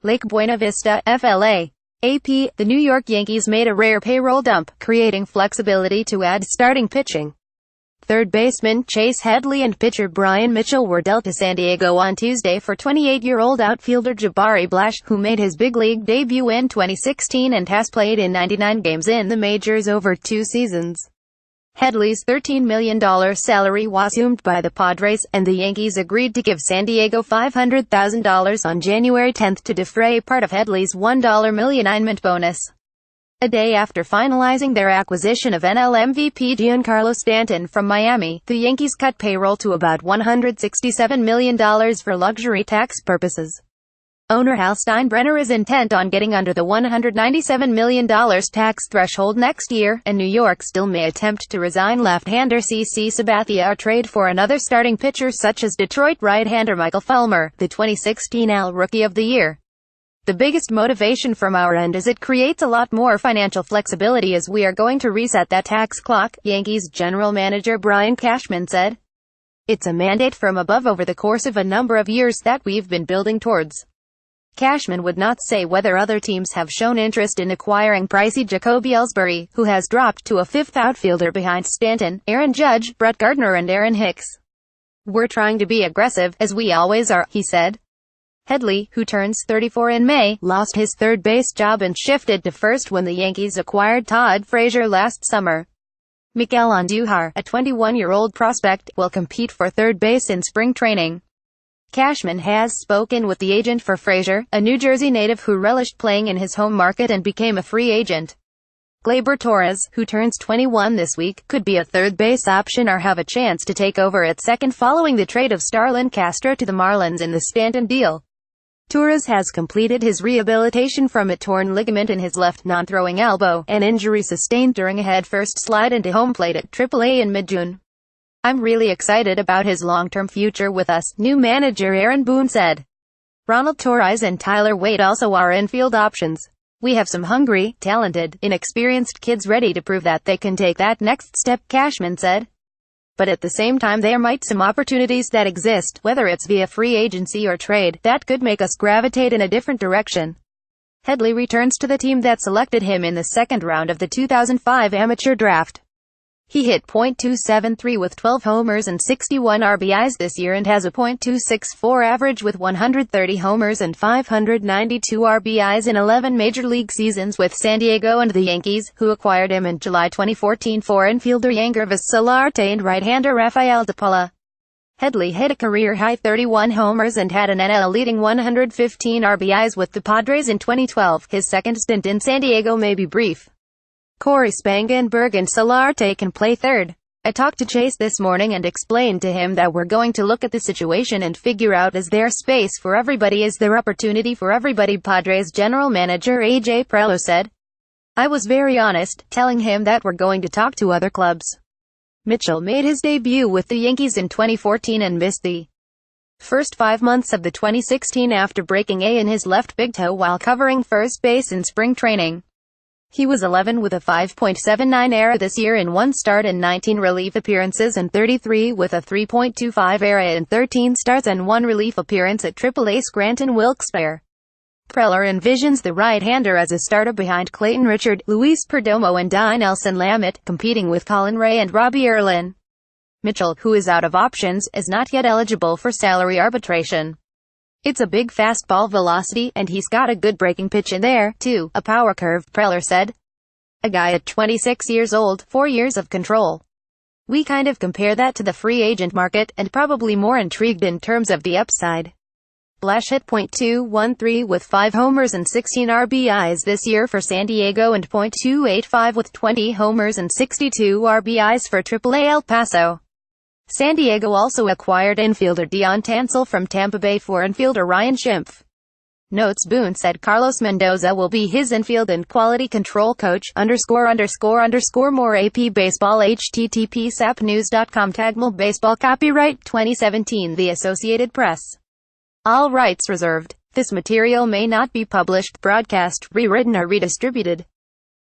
Lake Buena Vista, FLA. AP, the New York Yankees made a rare payroll dump, creating flexibility to add starting pitching. Third baseman Chase Headley and pitcher Brian Mitchell were dealt to San Diego on Tuesday for 28-year-old outfielder Jabari Blash, who made his big league debut in 2016 and has played in 99 games in the majors over 2 seasons. Headley's $13 million salary was assumed by the Padres, and the Yankees agreed to give San Diego $500,000 on January 10 to defray part of Headley's $1 million alignment bonus. A day after finalizing their acquisition of NL MVP Giancarlo Stanton from Miami, the Yankees cut payroll to about $167 million for luxury tax purposes. Owner Hal Steinbrenner is intent on getting under the $197 million tax threshold next year, and New York still may attempt to resign left-hander CC Sabathia or trade for another starting pitcher such as Detroit right-hander Michael Fulmer, the 2016 AL Rookie of the Year. The biggest motivation from our end is it creates a lot more financial flexibility as we are going to reset that tax clock, Yankees general manager Brian Cashman said. It's a mandate from above over the course of a number of years that we've been building towards. Cashman would not say whether other teams have shown interest in acquiring pricey Jacoby Ellsbury, who has dropped to a fifth outfielder behind Stanton, Aaron Judge, Brett Gardner and Aaron Hicks. We're trying to be aggressive, as we always are, he said. Headley, who turns 34 in May, lost his third base job and shifted to first when the Yankees acquired Todd Frazier last summer. Miguel Andujar, a 21-year-old prospect, will compete for third base in spring training. Cashman has spoken with the agent for Frazier, a New Jersey native who relished playing in his home market and became a free agent. Gleyber Torres, who turns 21 this week, could be a third base option or have a chance to take over at second following the trade of Starlin Castro to the Marlins in the Stanton deal. Torres has completed his rehabilitation from a torn ligament in his left non-throwing elbow, an injury sustained during a head-first slide into home plate at AAA in mid-June. I'm really excited about his long-term future with us, new manager Aaron Boone said. Ronald Torres and Tyler Wade also are infield options. We have some hungry, talented, inexperienced kids ready to prove that they can take that next step, Cashman said. But at the same time there might some opportunities that exist, whether it's via free agency or trade, that could make us gravitate in a different direction. Headley returns to the team that selected him in the second round of the 2005 amateur draft. He hit .273 with 12 homers and 61 RBIs this year and has a .264 average with 130 homers and 592 RBIs in 11 major league seasons with San Diego and the Yankees, who acquired him in July 2014 for infielder Yangervis Solarte and right-hander Rafael DePaula. Headley hit a career-high 31 homers and had an NL-leading 115 RBIs with the Padres in 2012. His second stint in San Diego may be brief. Corey Spangenberg and Solarte can play third. I talked to Chase this morning and explained to him that we're going to look at the situation and figure out is there space for everybody, is there opportunity for everybody, Padres general manager AJ Preller said. I was very honest, telling him that we're going to talk to other clubs. Mitchell made his debut with the Yankees in 2014 and missed the first 5 months of the 2016 after breaking in his left big toe while covering first base in spring training. He was 11 with a 5.79 ERA this year in 1 start and 19 relief appearances and 33 with a 3.25 ERA in 13 starts and 1 relief appearance at AAA Scranton Wilkes-Barre. Preller envisions the right-hander as a starter behind Clayton Richard, Luis Perdomo and Dinelson Lamet, competing with Colin Ray and Robbie Erlin. Mitchell, who is out of options, is not yet eligible for salary arbitration. It's a big fastball velocity, and he's got a good breaking pitch in there, too, a power curve, Preller said. A guy at 26 years old, 4 years of control. We kind of compare that to the free agent market, and probably more intrigued in terms of the upside. Blash hit .213 with 5 homers and 16 RBIs this year for San Diego and .285 with 20 homers and 62 RBIs for AAA El Paso. San Diego also acquired infielder Dion Tansel from Tampa Bay for infielder Ryan Schimpf. Notes Boone said Carlos Mendoza will be his infield and quality control coach, ____ more AP Baseball http://sapnews.com Tagmal Baseball Copyright 2017 The Associated Press. All rights reserved. This material may not be published, broadcast, rewritten or redistributed.